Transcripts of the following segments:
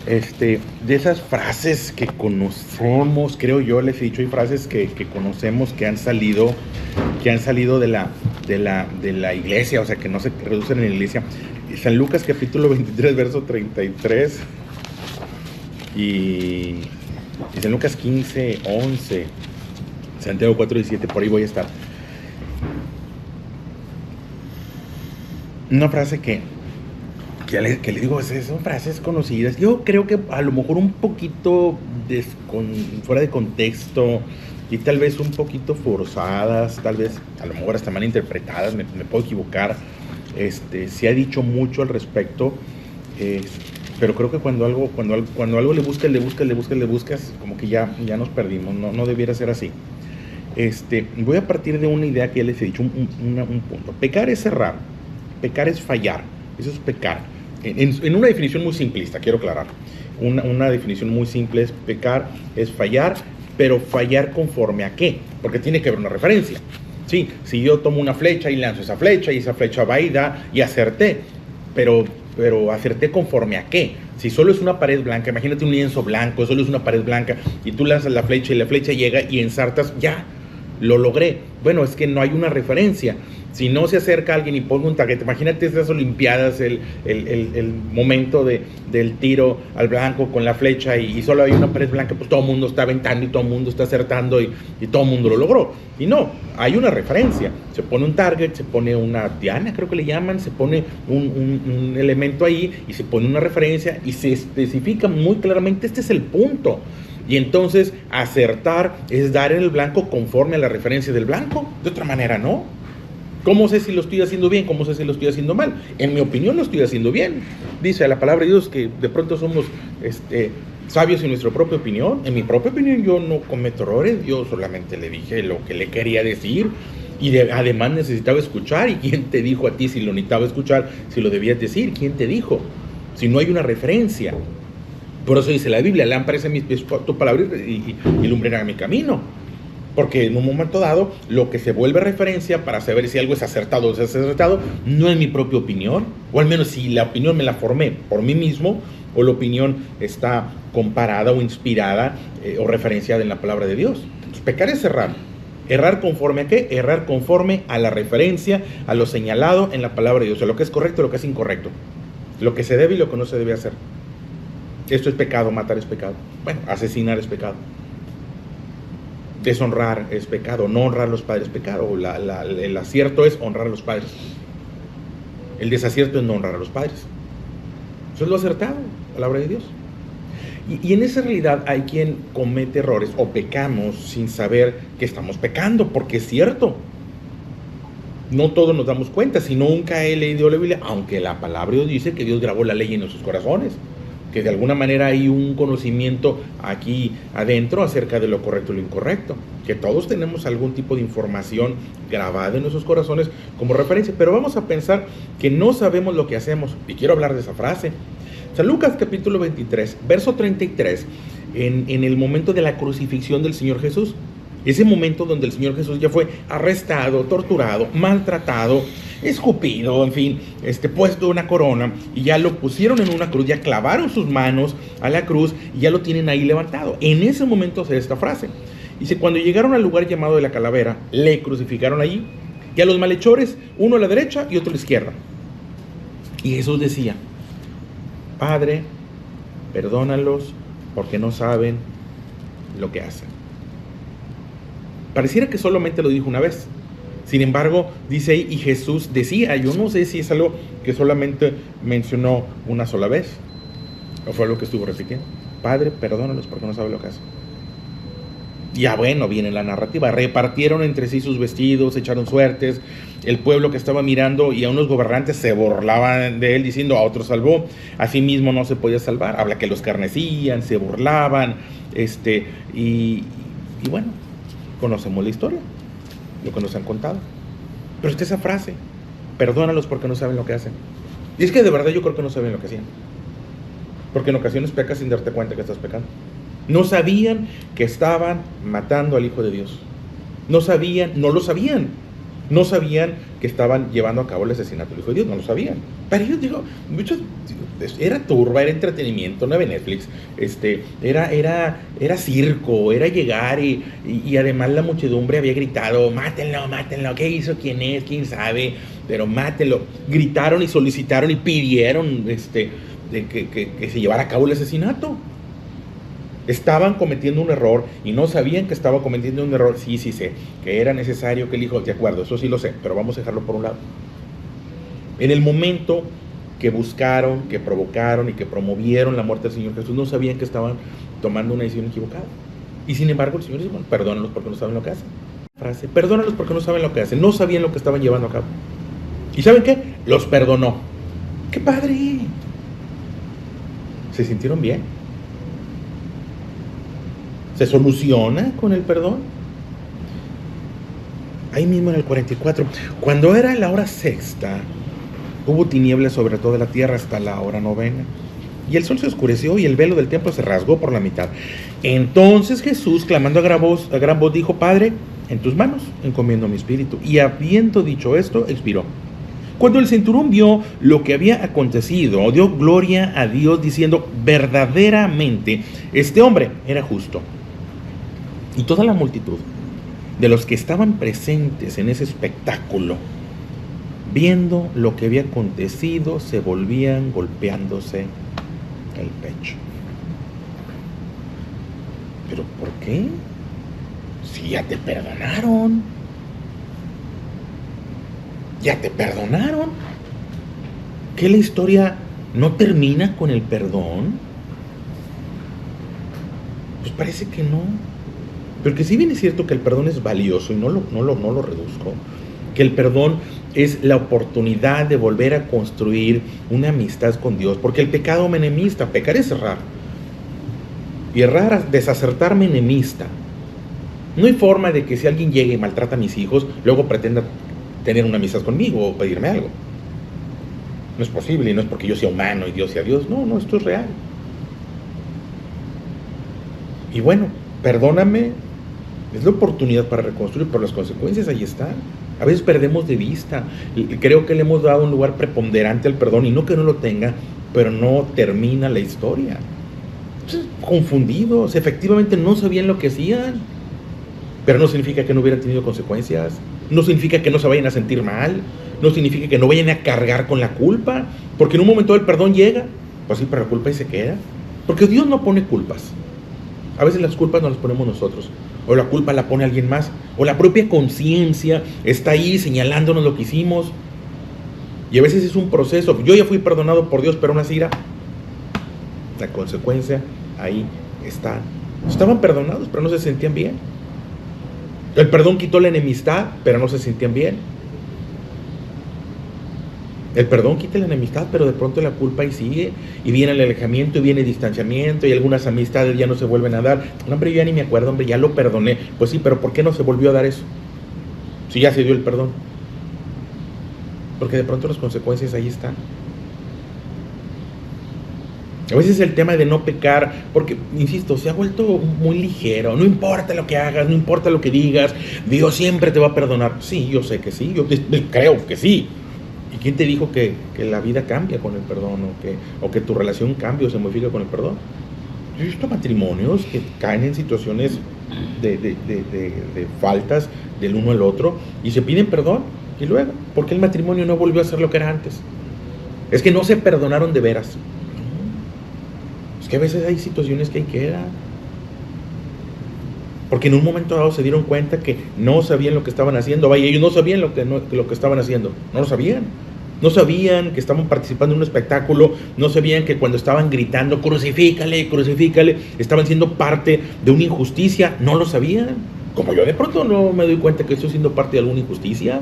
De esas frases que conocemos, creo yo, les he dicho, hay frases que conocemos que han salido de la iglesia, o sea, que no se reducen en la iglesia. San Lucas capítulo 23, verso 33, y San Lucas 15, 11, Santiago 4, 17, por ahí voy a estar. Una frase que le digo, son frases conocidas. Yo creo que a lo mejor un poquito fuera de contexto y tal vez un poquito forzadas, tal vez a lo mejor hasta mal interpretadas, me puedo equivocar. Se ha dicho mucho al respecto, pero creo que cuando algo le buscas, como que ya nos perdimos. No debiera ser así. Voy a partir de una idea que ya les he dicho, un punto. Pecar es errar, pecar es fallar, eso es pecar. En una definición muy simplista, quiero aclarar. Una definición muy simple es: pecar es fallar, pero fallar conforme a qué, porque tiene que haber una referencia. Sí, si yo tomo una flecha y lanzo esa flecha, y esa flecha va y da, y acerté, pero acerté conforme a qué. Si solo es una pared blanca, imagínate un lienzo blanco, solo es una pared blanca, y tú lanzas la flecha y la flecha llega y ensartas, ya, lo logré. Bueno, es que no hay una referencia. Si no se acerca alguien y pone un target, imagínate esas olimpiadas, el momento del tiro al blanco con la flecha, y solo hay una pared blanca, pues todo el mundo está aventando y todo el mundo está acertando y todo el mundo lo logró. Y no, hay una referencia. Se pone un target, se pone una diana, creo que le llaman, se pone un elemento ahí y se pone una referencia y se especifica muy claramente, este es el punto. Y entonces acertar es dar en el blanco conforme a la referencia del blanco. De otra manera, no. ¿Cómo sé si lo estoy haciendo bien? ¿Cómo sé si lo estoy haciendo mal? En mi opinión lo estoy haciendo bien. Dice la palabra de Dios que de pronto somos sabios en nuestra propia opinión. En mi propia opinión yo no cometo errores. Yo solamente le dije lo que le quería decir. Y además necesitaba escuchar. ¿Y quién te dijo a ti si lo necesitaba escuchar? Si lo debías decir. ¿Quién te dijo? Si no hay una referencia. Por eso dice la Biblia: lámpara es a mis pies tu palabra y lumbrera mi camino. Porque en un momento dado, lo que se vuelve referencia para saber si algo es acertado o desacertado, no es mi propia opinión, o al menos si la opinión me la formé por mí mismo, o la opinión está comparada o inspirada o referenciada en la palabra de Dios. Entonces, pecar es errar. ¿Errar conforme a qué? Errar conforme a la referencia, a lo señalado en la palabra de Dios, a lo que es correcto y lo que es incorrecto, lo que se debe y lo que no se debe hacer. Esto es pecado, matar es pecado. Bueno, asesinar es pecado. Deshonrar es pecado, no honrar a los padres es pecado. El acierto es honrar a los padres. El desacierto es no honrar a los padres. Eso es lo acertado, palabra de Dios. Y en esa realidad hay quien comete errores o pecamos sin saber que estamos pecando, porque es cierto. No todos nos damos cuenta. Si nunca he leído la Biblia, aunque la palabra de Dios dice que Dios grabó la ley en nuestros corazones, que de alguna manera hay un conocimiento aquí adentro acerca de lo correcto y lo incorrecto, que todos tenemos algún tipo de información grabada en nuestros corazones como referencia, pero vamos a pensar que no sabemos lo que hacemos, y quiero hablar de esa frase. San Lucas capítulo 23, verso 33, en el momento de la crucifixión del Señor Jesús, ese momento donde el Señor Jesús ya fue arrestado, torturado, maltratado, escupido, en fin, puesto una corona, y ya lo pusieron en una cruz, ya clavaron sus manos a la cruz y ya lo tienen ahí levantado. En ese momento se da esta frase. Dice: cuando llegaron al lugar llamado de la calavera, le crucificaron allí, y a los malhechores, uno a la derecha y otro a la izquierda. Y Jesús decía: Padre, perdónalos porque no saben lo que hacen. Pareciera que solamente lo dijo una vez. Sin embargo, dice ahí, y Jesús decía. Yo no sé si es algo que solamente mencionó una sola vez, o fue algo que estuvo repitiendo. Padre, perdónalos porque no saben lo que hacen. Ya bueno, viene la narrativa. Repartieron entre sí sus vestidos, echaron suertes. El pueblo que estaba mirando y a unos gobernantes se burlaban de él, diciendo: a otro salvó, a sí mismo no se podía salvar. Habla que los escarnecían, se burlaban, y bueno, conocemos la historia, lo que nos han contado. Pero está esa frase: perdónalos porque no saben lo que hacen. Y es que de verdad yo creo que no saben lo que hacían, porque en ocasiones pecas sin darte cuenta que estás pecando. No sabían que estaban matando al Hijo de Dios. No lo sabían. No sabían que estaban llevando a cabo el asesinato del Hijo de Dios, no lo sabían. Para ellos, digo, muchos, era turba, era entretenimiento, no había Netflix, era circo, era llegar y además la muchedumbre había gritado, mátenlo, mátenlo, ¿qué hizo? ¿Quién es? ¿Quién sabe? Pero mátenlo. Gritaron y solicitaron y pidieron que se llevara a cabo el asesinato. Estaban cometiendo un error y no sabían que estaba cometiendo un error. Sí, sé, que era necesario que el hijo, de acuerdo, eso sí lo sé, pero vamos a dejarlo por un lado. En el momento que buscaron, que provocaron y que promovieron la muerte del Señor Jesús, no sabían que estaban tomando una decisión equivocada. Y sin embargo el Señor dice, bueno, perdónalos porque no saben lo que hacen. Frase, perdónalos porque no saben lo que hacen, no sabían lo que estaban llevando a cabo. ¿Y saben qué? Los perdonó. ¡Qué padre! ¿Se sintieron bien? ¿Se soluciona con el perdón? Ahí mismo en el 44, cuando era la hora sexta, hubo tinieblas sobre toda la tierra hasta la hora novena. Y el sol se oscureció y el velo del templo se rasgó por la mitad. Entonces Jesús, clamando a gran voz, dijo, Padre, en tus manos encomiendo mi espíritu. Y habiendo dicho esto, expiró. Cuando el centurión vio lo que había acontecido, dio gloria a Dios diciendo, verdaderamente, este hombre era justo. Y toda la multitud de los que estaban presentes en ese espectáculo, viendo lo que había acontecido, se volvían golpeándose el pecho. ¿Pero por qué? Si ya te perdonaron. Ya te perdonaron. ¿Que la historia no termina con el perdón? Pues parece que no. Porque si bien es cierto que el perdón es valioso, y no lo reduzco, que el perdón es la oportunidad de volver a construir una amistad con Dios, porque el pecado me enemista, pecar es errar, y errar, desacertar me enemista. No hay forma de que si alguien llegue y maltrata a mis hijos, luego pretenda tener una amistad conmigo o pedirme algo. No es posible, y no es porque yo sea humano y Dios sea Dios, no, esto es real. Y bueno, perdóname, es la oportunidad para reconstruir, pero las consecuencias ahí están. A veces perdemos de vista. Creo que le hemos dado un lugar preponderante al perdón, y no que no lo tenga, pero no termina la historia. Entonces, confundidos, efectivamente no sabían lo que hacían, pero no significa que no hubieran tenido consecuencias, no significa que no se vayan a sentir mal, no significa que no vayan a cargar con la culpa, porque en un momento el perdón llega, pues sí, pero la culpa ahí se queda, porque Dios no pone culpas. A veces las culpas no las ponemos nosotros, o la culpa la pone alguien más, o la propia conciencia está ahí señalándonos lo que hicimos. Y a veces es un proceso. Yo ya fui perdonado por Dios, pero aún así la consecuencia ahí está. Estaban perdonados, pero no se sentían bien. El perdón quitó la enemistad, pero no se sentían bien. El perdón quita la enemistad, pero de pronto la culpa ahí sigue, y viene el alejamiento, y viene el distanciamiento, y algunas amistades ya no se vuelven a dar. Hombre, yo ya ni me acuerdo, hombre, ya lo perdoné. Pues sí, pero ¿por qué no se volvió a dar eso? Si ya se dio el perdón. Porque de pronto las consecuencias ahí están. A veces el tema de no pecar, porque, insisto, se ha vuelto muy ligero. No importa lo que hagas, no importa lo que digas, Dios siempre te va a perdonar. Sí, yo sé que sí, yo creo que sí. ¿Y quién te dijo que la vida cambia con el perdón, o que tu relación cambia o se modifica con el perdón? Yo he visto matrimonios que caen en situaciones de faltas del uno al otro y se piden perdón, y luego, ¿por qué el matrimonio no volvió a ser lo que era antes? Es que no se perdonaron de veras. Es que a veces hay situaciones que ahí quedan, porque en un momento dado se dieron cuenta que no sabían lo que estaban haciendo. Vaya, ellos no sabían lo que estaban haciendo. No lo sabían. No sabían que estaban participando en un espectáculo. No sabían que cuando estaban gritando, crucifícale, crucifícale, estaban siendo parte de una injusticia. No lo sabían. Como yo de pronto no me doy cuenta que estoy siendo parte de alguna injusticia.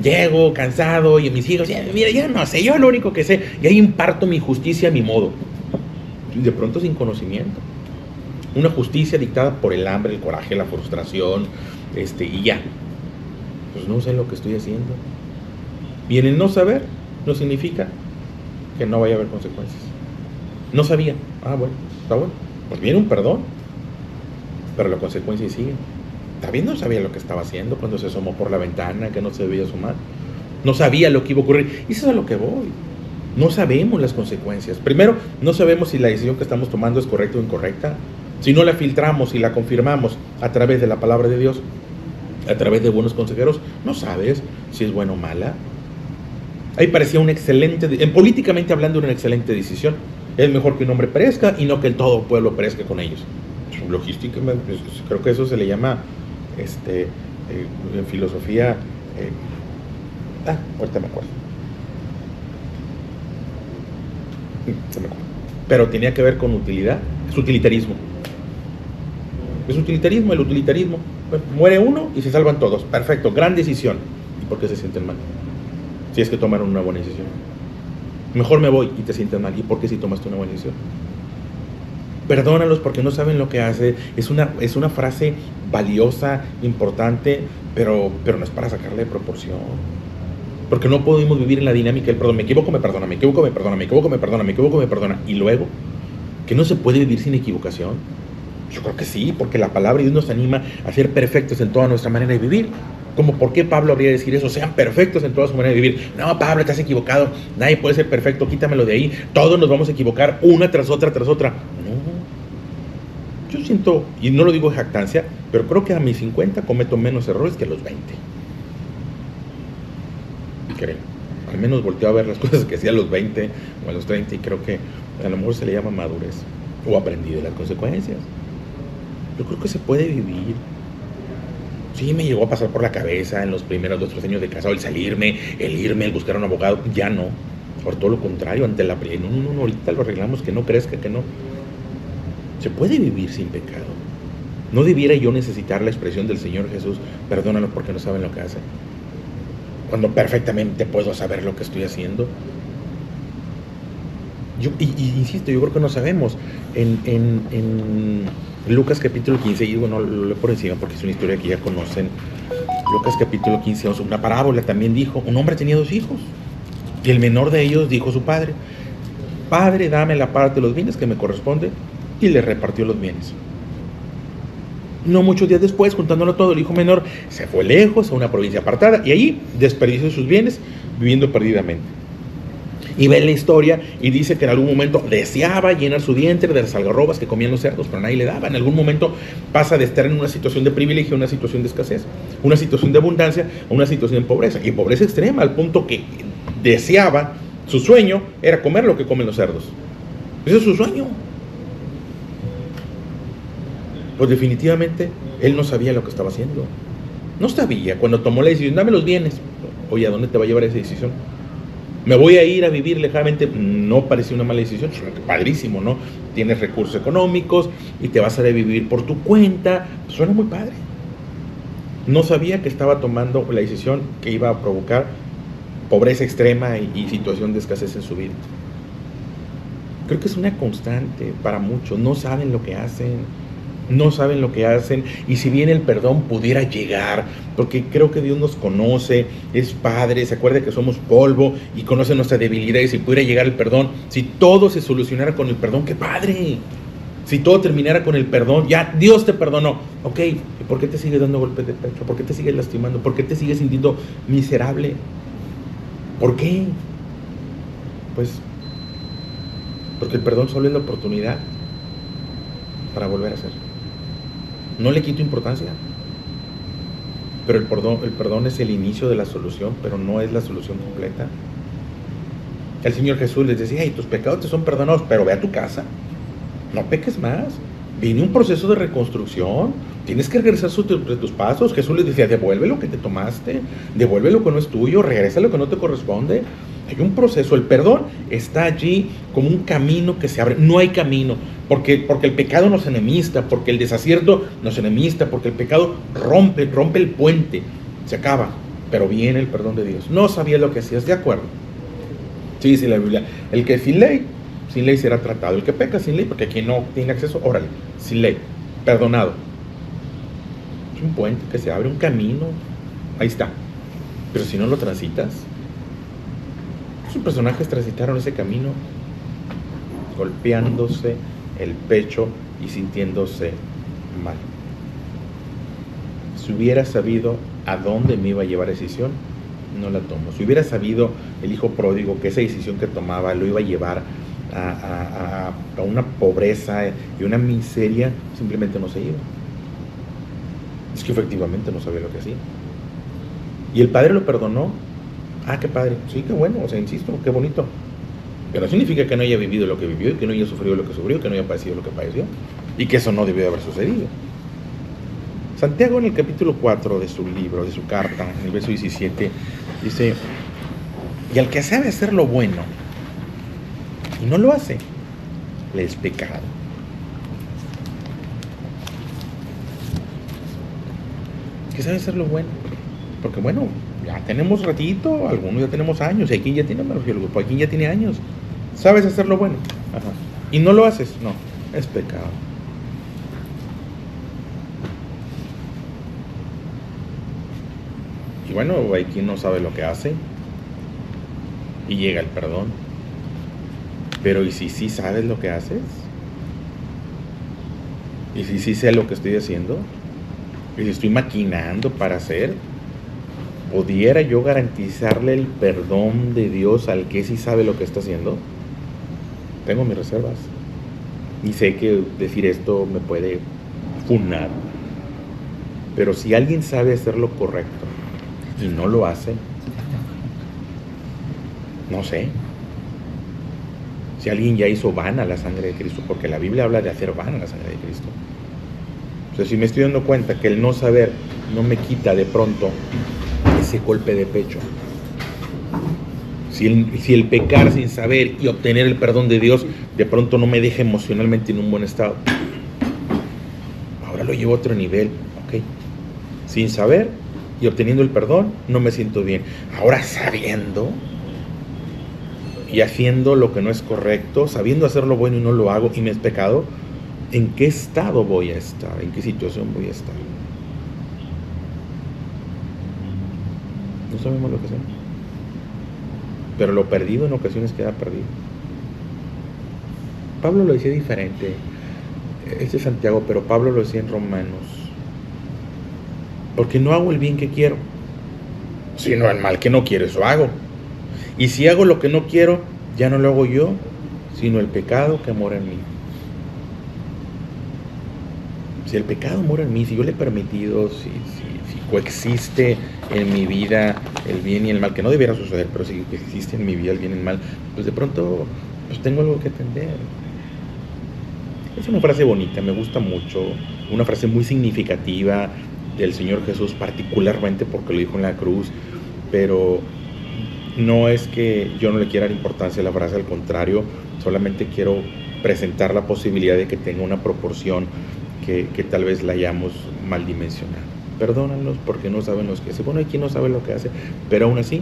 Llego cansado y mis hijos, mira, ya no sé, yo lo único que sé, y ahí imparto mi justicia a mi modo. Y de pronto sin conocimiento. Una justicia dictada por el hambre, el coraje, la frustración, y ya. Pues no sé lo que estoy haciendo. Y en el no saber, no significa que no vaya a haber consecuencias. No sabía. Ah, bueno, está bueno. Pues viene un perdón, pero la consecuencia sigue. David no sabía lo que estaba haciendo cuando se asomó por la ventana, que no se debía asomar. No sabía lo que iba a ocurrir. Y eso es a lo que voy. No sabemos las consecuencias. Primero, no sabemos si la decisión que estamos tomando es correcta o incorrecta. Si no la filtramos y la confirmamos a través de la palabra de Dios, a través de buenos consejeros, no sabes si es buena o mala. Ahí parecía una excelente, políticamente hablando, una excelente decisión. Es mejor que un hombre perezca y no que el todo pueblo perezca con ellos. Logística, creo que eso se le llama en filosofía. Ahorita me acuerdo. Se me acuerdo. Pero tenía que ver con utilidad, es utilitarismo. Es utilitarismo, el utilitarismo. Muere uno y se salvan todos. Perfecto, gran decisión. ¿Y por qué se sienten mal? Si es que tomaron una buena decisión. Mejor me voy y te sientes mal. ¿Y por qué si tomaste una buena decisión? Perdónalos porque no saben lo que hace. Es una frase valiosa, importante, pero no es para sacarle de proporción. Porque no podemos vivir en la dinámica del perdón. Me equivoco, me perdona, me equivoco, me perdona, me equivoco, me perdona, me equivoco, me perdona. Y luego, ¿que no se puede vivir sin equivocación? Yo creo que sí, porque la palabra de Dios nos anima a ser perfectos en toda nuestra manera de vivir. Como por qué Pablo habría de decir eso, sean perfectos en toda su manera de vivir. No, Pablo, estás equivocado, nadie puede ser perfecto, quítamelo de ahí, todos nos vamos a equivocar una tras otra, tras otra. No, yo siento, y no lo digo de jactancia, pero creo que a mis 50 cometo menos errores que a los 20. Creo, al menos volteo a ver las cosas que hacía a los 20 o a los 30 y creo que a lo mejor se le llama madurez o aprendí de las consecuencias. Yo creo que se puede vivir. Sí, me llegó a pasar por la cabeza en los primeros 2 o 3 años de casado el salirme, el irme, el buscar a un abogado. Ya no. Por todo lo contrario, ante la no, ahorita lo arreglamos, que no crezca, que no. Se puede vivir sin pecado. ¿No debiera yo necesitar la expresión del Señor Jesús? Perdónalos porque no saben lo que hacen. Cuando perfectamente puedo saber lo que estoy haciendo. Insisto, yo creo que no sabemos. En Lucas capítulo 15, y digo, no lo leo por encima porque es una historia que ya conocen. Lucas capítulo 15, una parábola también dijo, un hombre tenía 2 hijos, y el menor de ellos dijo a su padre, Padre, dame la parte de los bienes que me corresponde, y le repartió los bienes. No muchos días después, juntándolo todo, el hijo menor se fue lejos a una provincia apartada, y allí desperdició sus bienes viviendo perdidamente. Y ve la historia y dice que en algún momento deseaba llenar su vientre de las algarrobas que comían los cerdos, pero nadie le daba. En algún momento pasa de estar en una situación de privilegio a una situación de escasez, una situación de abundancia a una situación de pobreza, y pobreza extrema, al punto que deseaba, su sueño era comer lo que comen los cerdos. Ese es su sueño. Pues definitivamente él no sabía lo que estaba haciendo. No sabía, cuando tomó la decisión, dame los bienes. Oye, ¿a dónde te va a llevar esa decisión? Me voy a ir a vivir lejanamente. No parecía una mala decisión, padrísimo, ¿no? Tienes recursos económicos y te vas a ir a vivir por tu cuenta. Suena muy padre. No sabía que estaba tomando la decisión que iba a provocar pobreza extrema y situación de escasez en su vida. Creo que es una constante para muchos. No saben lo que hacen. No saben lo que hacen, y si bien el perdón pudiera llegar, porque creo que Dios nos conoce, es Padre, se acuerda que somos polvo y conoce nuestras debilidades, y pudiera llegar el perdón, si todo se solucionara con el perdón, ¡qué padre! Si todo terminara con el perdón, ya Dios te perdonó, ok, ¿y por qué te sigues dando golpes de pecho? ¿Por qué te sigues lastimando? ¿Por qué te sigues sintiendo miserable? ¿Por qué? Pues porque el perdón solo es la oportunidad para volver a ser. No le quito importancia, pero el perdón es el inicio de la solución, pero no es la solución completa. El Señor Jesús les decía, hey, tus pecados te son perdonados, pero ve a tu casa, no peques más. Viene un proceso de reconstrucción, tienes que regresar de tus pasos. Jesús les decía, devuelve lo que te tomaste, devuelve lo que no es tuyo, regresa lo que no te corresponde. Hay un proceso, el perdón está allí como un camino que se abre. No hay camino, porque el pecado nos enemista, porque el desacierto nos enemista, porque el pecado rompe el puente, se acaba, pero viene el perdón de Dios. No sabías lo que hacías, de acuerdo. Sí, dice la Biblia, el que sin ley será tratado, el que peca sin ley, porque aquí no tiene acceso, órale, sin ley, perdonado. Es un puente que se abre, un camino, ahí está, pero si no lo transitas. Sus personajes transitaron ese camino golpeándose el pecho y sintiéndose mal. Si hubiera sabido a dónde me iba a llevar esa decisión, no la tomo. Si hubiera sabido el hijo pródigo que esa decisión que tomaba lo iba a llevar a una pobreza y una miseria, simplemente no se iba. Es que efectivamente no sabía lo que hacía. Y el padre lo perdonó. Ah, qué padre. Sí, qué bueno. O sea, insisto, qué bonito. Pero no significa que no haya vivido lo que vivió, y que no haya sufrido lo que sufrió, que no haya padecido lo que padeció. Y que eso no debió de haber sucedido. Santiago, en el capítulo 4 de su libro, de su carta, en el verso 17, dice: y al que sabe hacer lo bueno y no lo hace, le es pecado. Que sabe hacer lo bueno. Porque bueno, ya tenemos ratito, algunos ya tenemos años, y aquí ya tiene menos, pues aquí ya tiene años. ¿Sabes hacer lo bueno? Ajá. ¿Y no lo haces? No, es pecado. Y bueno, hay quien no sabe lo que hace y llega el perdón. Pero ¿y si sí sabes lo que haces? ¿Y si sí sé lo que estoy haciendo? ¿Y si estoy maquinando para hacer? ¿Pudiera yo garantizarle el perdón de Dios al que sí sabe lo que está haciendo? Tengo mis reservas. Y sé que decir esto me puede funar. Pero si alguien sabe hacer lo correcto y no lo hace, no sé. Si alguien ya hizo vana la sangre de Cristo, porque la Biblia habla de hacer vana la sangre de Cristo. O sea, si me estoy dando cuenta que el no saber no me quita de pronto ese golpe de pecho. Si el pecar sin saber y obtener el perdón de Dios de pronto no me deja emocionalmente en un buen estado, ahora lo llevo a otro nivel. Ok, sin saber y obteniendo el perdón no me siento bien. Ahora sabiendo y haciendo lo que no es correcto, sabiendo hacer lo bueno y no lo hago y me es pecado, ¿en qué estado voy a estar? ¿En qué situación voy a estar? No sabemos lo que hacemos. Pero lo perdido en ocasiones queda perdido. Pablo lo decía diferente. Este es Santiago, pero Pablo lo decía en Romanos. Porque no hago el bien que quiero, sino el mal que no quiero, eso hago. Y si hago lo que no quiero, ya no lo hago yo, sino el pecado que mora en mí. Si el pecado mora en mí, si yo le he permitido, si coexiste en mi vida el bien y el mal, que no debiera suceder, pero si existe en mi vida el bien y el mal, pues de pronto pues tengo algo que atender. Es una frase bonita, me gusta mucho, una frase muy significativa del Señor Jesús, particularmente porque lo dijo en la cruz, pero no es que yo no le quiera dar importancia a la frase, al contrario, solamente quiero presentar la posibilidad de que tenga una proporción que tal vez la hayamos mal dimensionado. Perdónenlos porque no saben lo que hace. Bueno, hay quien no sabe lo que hace, pero aún así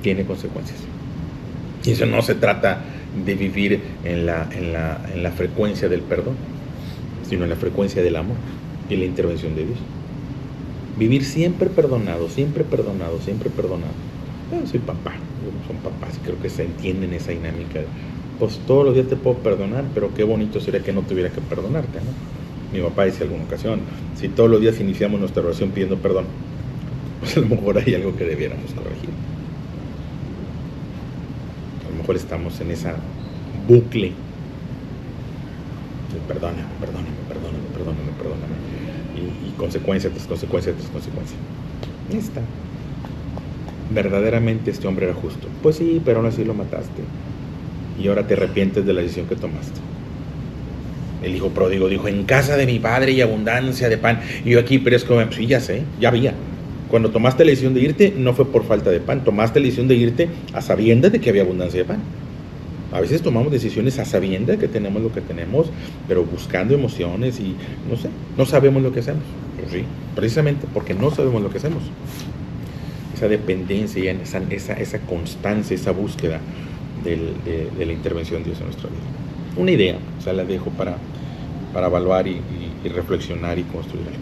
tiene consecuencias. Y eso no se trata de vivir en la frecuencia del perdón, sino en la frecuencia del amor y la intervención de Dios. Vivir siempre perdonado, siempre perdonado, siempre perdonado. Yo soy papá, son papás y creo que se entienden esa dinámica. Pues todos los días te puedo perdonar, pero qué bonito sería que no tuviera que perdonarte, ¿no? Mi papá dice alguna ocasión, si todos los días iniciamos nuestra oración pidiendo perdón, pues a lo mejor hay algo que debiéramos corregir. A lo mejor estamos en esa bucle de perdóname. Y consecuencia tras consecuencia tras consecuencia. Ya está. Verdaderamente este hombre era justo. Pues sí, pero aún así lo mataste. Y ahora te arrepientes de la decisión que tomaste. El hijo pródigo dijo, en casa de mi padre hay abundancia de pan. Y yo aquí perezco. Sí, ya sé, ya había. Cuando tomaste la decisión de irte, no fue por falta de pan. Tomaste la decisión de irte a sabiendas de que había abundancia de pan. A veces tomamos decisiones a sabiendas de que tenemos lo que tenemos, pero buscando emociones y no sé, no sabemos lo que hacemos. Pues sí, precisamente porque no sabemos lo que hacemos. Esa dependencia, esa constancia, esa búsqueda de la intervención de Dios en nuestra vida. Una idea, o sea, la dejo para evaluar y reflexionar y construir algo.